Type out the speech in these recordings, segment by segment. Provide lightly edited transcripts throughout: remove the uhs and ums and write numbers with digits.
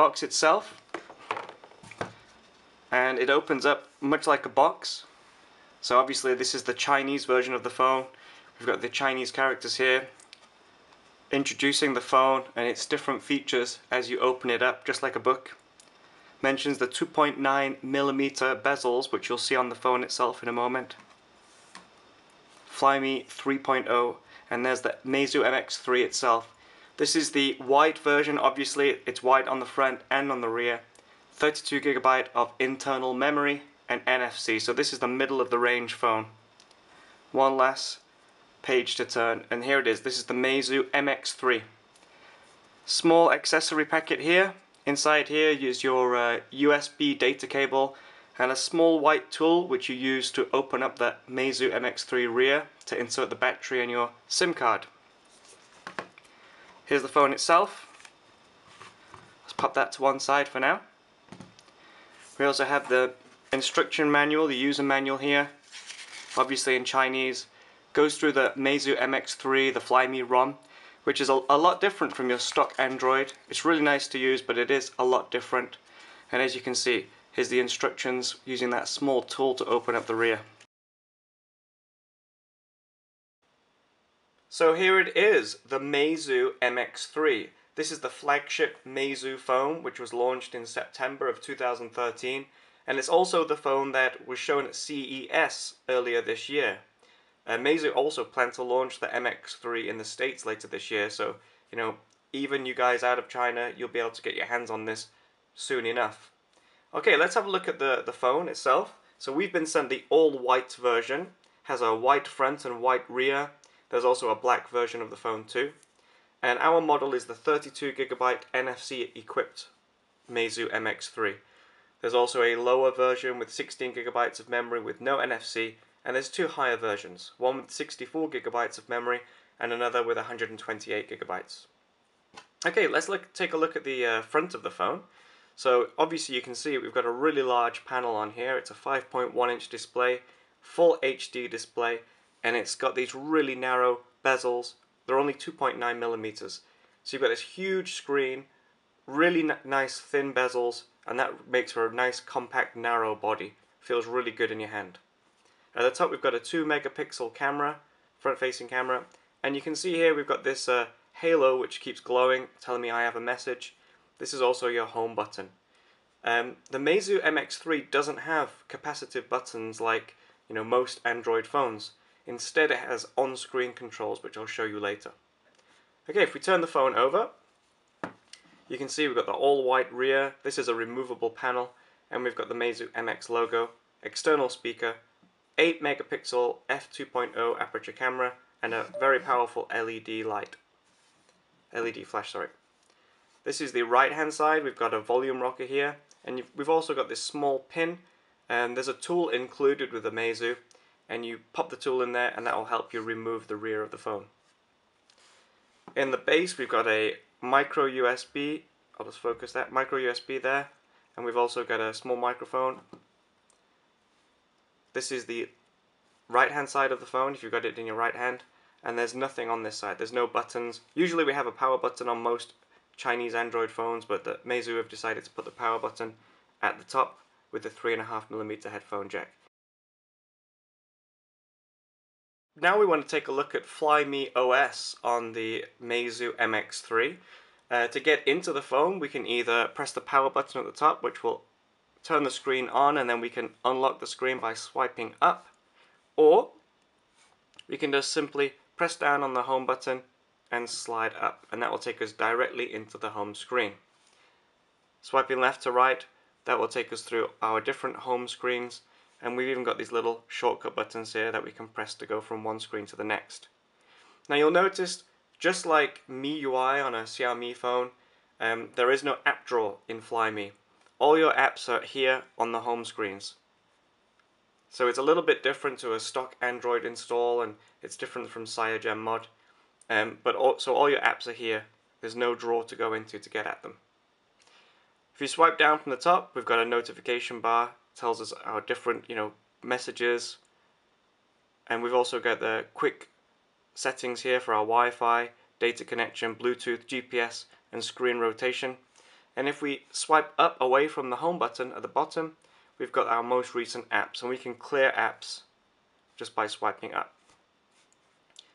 box itself, and it opens up much like a box. So obviously this is the Chinese version of the phone. We've got the Chinese characters here introducing the phone and its different features as you open it up, just like a book. Mentions the 2.9mm bezels, which you'll see on the phone itself in a moment. FLYME 3.0, and there's the Meizu MX3 itself. This is the white version. Obviously it's white on the front and on the rear. 32GB of internal memory and NFC, so this is the middle of the range phone. One last page to turn, and here it is. This is the Meizu MX3. Small accessory packet here. Inside here is your USB data cable and a small white tool which you use to open up the Meizu MX3 rear to insert the battery and your SIM card. Here's the phone itself. Let's pop that to one side for now. We also have the instruction manual, the user manual here, obviously in Chinese. Goes through the Meizu MX3, the FLYME ROM, which is a lot different from your stock Android. It's really nice to use, but it is a lot different. And as you can see, here's the instructions using that small tool to open up the rear. So here it is, the Meizu MX3. This is the flagship Meizu phone, which was launched in September of 2013, and it's also the phone that was shown at CES earlier this year. Meizu also plan to launch the MX3 in the States later this year, so even you guys out of China, you'll be able to get your hands on this soon enough. Okay, let's have a look at the phone itself. So we've been sent the all-white version. Has a white front and white rear. There's also a black version of the phone too. And our model is the 32GB NFC equipped Meizu MX3. There's also a lower version with 16GB of memory with no NFC, and there's two higher versions, one with 64GB of memory and another with 128GB. Okay, let's take a look at the front of the phone. So obviously you can see we've got a really large panel on here. It's a 5.1-inch display, full HD display, and it's got these really narrow bezels. They're only 2.9mm. So you've got this huge screen, really nice thin bezels, and that makes for a nice compact narrow body. Feels really good in your hand. At the top we've got a 2-megapixel camera, front-facing camera, and you can see here we've got this halo which keeps glowing, telling me I have a message. This is also your home button. The Meizu MX3 doesn't have capacitive buttons like most Android phones. Instead it has on-screen controls, which I'll show you later. Okay, if we turn the phone over, you can see we've got the all-white rear. This is a removable panel, and we've got the Meizu MX logo, external speaker, 8-megapixel f2.0 aperture camera, and a very powerful LED flash, sorry. This is the right hand side. We've got a volume rocker here, and we've also got this small pin, and there's a tool included with the Meizu, and you pop the tool in there and that will help you remove the rear of the phone. In the base we've got a micro USB, I'll just focus that, micro USB there, and we've also got a small microphone. This is the right hand side of the phone if you've got it in your right hand, and there's nothing on this side. There's no buttons. Usually we have a power button on most Chinese Android phones, but the Meizu have decided to put the power button at the top with the 3.5mm headphone jack. Now we want to take a look at FLYME OS on the Meizu MX3. To get into the phone we can either press the power button at the top, which will turn the screen on, and then we can unlock the screen by swiping up, or we can just simply press down on the home button and slide up, and that will take us directly into the home screen. Swiping left to right, that will take us through our different home screens, and we've even got these little shortcut buttons here that we can press to go from one screen to the next. Now you'll notice, just like MIUI on a Xiaomi phone, there is no app drawer in FLYME. All your apps are here on the home screens. So it's a little bit different to a stock Android install, and it's different from CyanogenMod. So all your apps are here. There's no drawer to go into to get at them. If you swipe down from the top, we've got a notification bar. It tells us our different messages, and we've also got the quick settings here for our Wi-Fi, data connection, Bluetooth, GPS, and screen rotation. And if we swipe up away from the home button at the bottom, we've got our most recent apps, and we can clear apps just by swiping up.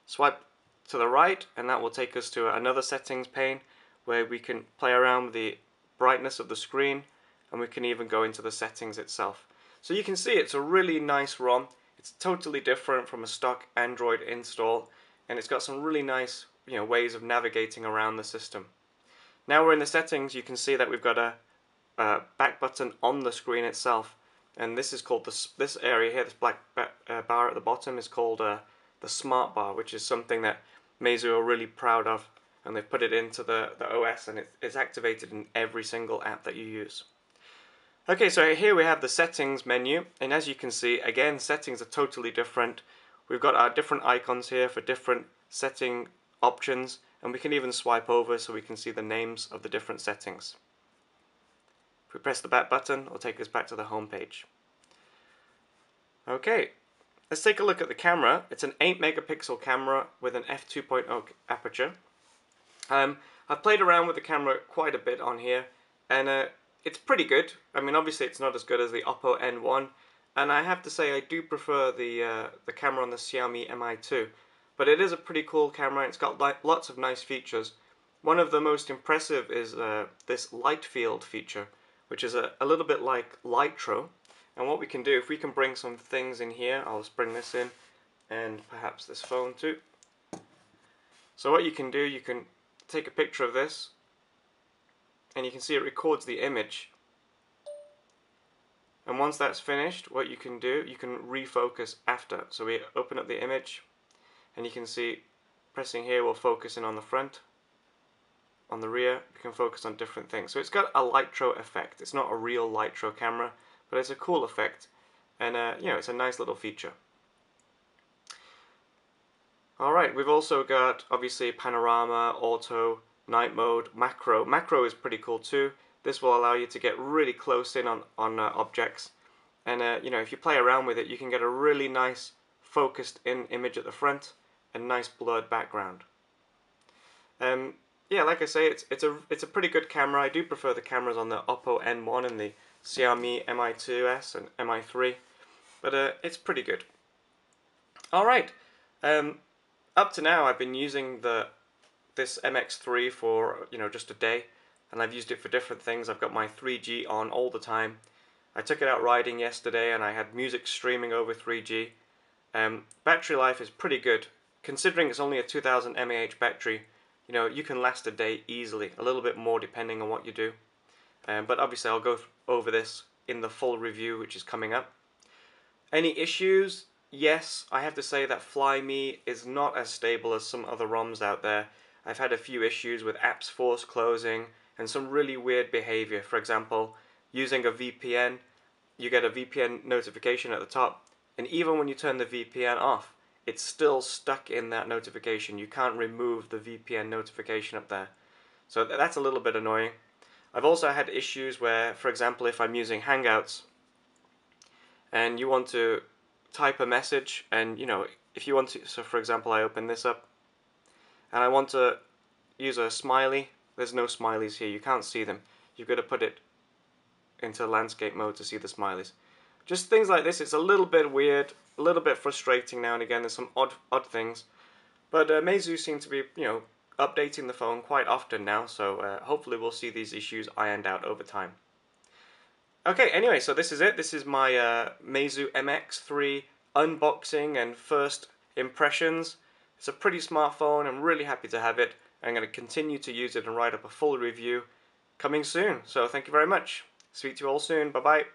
Swipe to the right and that will take us to another settings pane where we can play around with the brightness of the screen, and we can even go into the settings itself. So you can see it's a really nice ROM. It's totally different from a stock Android install, and it's got some really nice ways of navigating around the system. Now we're in the settings, you can see that we've got a back button on the screen itself, and this is called this area here, this black bar at the bottom is called the smart bar, which is something that Meizu are really proud of, and they've put it into the OS, and it's activated in every single app that you use. Okay, so here we have the settings menu, and as you can see, again, settings are totally different. We've got our different icons here for different setting options, and we can even swipe over so we can see the names of the different settings. If we press the back button, it'll take us back to the home page. Okay, let's take a look at the camera. It's an 8 megapixel camera with an f2.0 aperture. I've played around with the camera quite a bit on here, and it's pretty good. I mean, obviously it's not as good as the Oppo N1, and I have to say I do prefer the camera on the Xiaomi Mi2. But it is a pretty cool camera. It's got lots of nice features. One of the most impressive is this light field feature, which is a little bit like Lightro. And what we can do, if we can bring some things in here, I'll just bring this in, and perhaps this phone too. So what you can do, you can take a picture of this, and you can see it records the image. And once that's finished, what you can do, you can refocus after. So we open up the image, and you can see pressing here will focus in on the front. On the rear, you can focus on different things. So it's got a Lightro effect. It's not a real Lightro camera, but it's a cool effect, and it's a nice little feature. Alright, we've also got obviously panorama, auto, night mode, macro. Macro is pretty cool too. This will allow you to get really close in on objects, and if you play around with it, you can get a really nice focused in image at the front and nice blurred background. Yeah, like I say, it's a pretty good camera. I do prefer the cameras on the Oppo N1 and the Xiaomi Mi2s and Mi3, but it's pretty good. Alright, up to now I've been using this MX3 for just a day, and I've used it for different things. I've got my 3G on all the time. I took it out riding yesterday and I had music streaming over 3G. Battery life is pretty good. Considering it's only a 2000 mAh battery, you can last a day easily, a little bit more depending on what you do. But obviously I'll go over this in the full review, which is coming up. Any issues? Yes, I have to say that FLYME is not as stable as some other ROMs out there. I've had a few issues with apps force closing and some really weird behavior. For example, using a VPN, you get a VPN notification at the top, and even when you turn the VPN off, it's still stuck in that notification. You can't remove the VPN notification up there. So that's a little bit annoying. I've also had issues where, for example, if I'm using Hangouts and you want to type a message, and if you want to, so for example I open this up and I want to use a smiley, there's no smileys here, you can't see them. You've got to put it into landscape mode to see the smileys. Just things like this. It's a little bit weird, a little bit frustrating now and again. There's some odd things, but Meizu seem to be updating the phone quite often now, so hopefully we'll see these issues ironed out over time. Okay, anyway, so this is it. This is my Meizu MX3 unboxing and first impressions. It's a pretty smart phone. I'm really happy to have it. I'm going to continue to use it and write up a full review coming soon. So thank you very much. Speak to you all soon. Bye bye.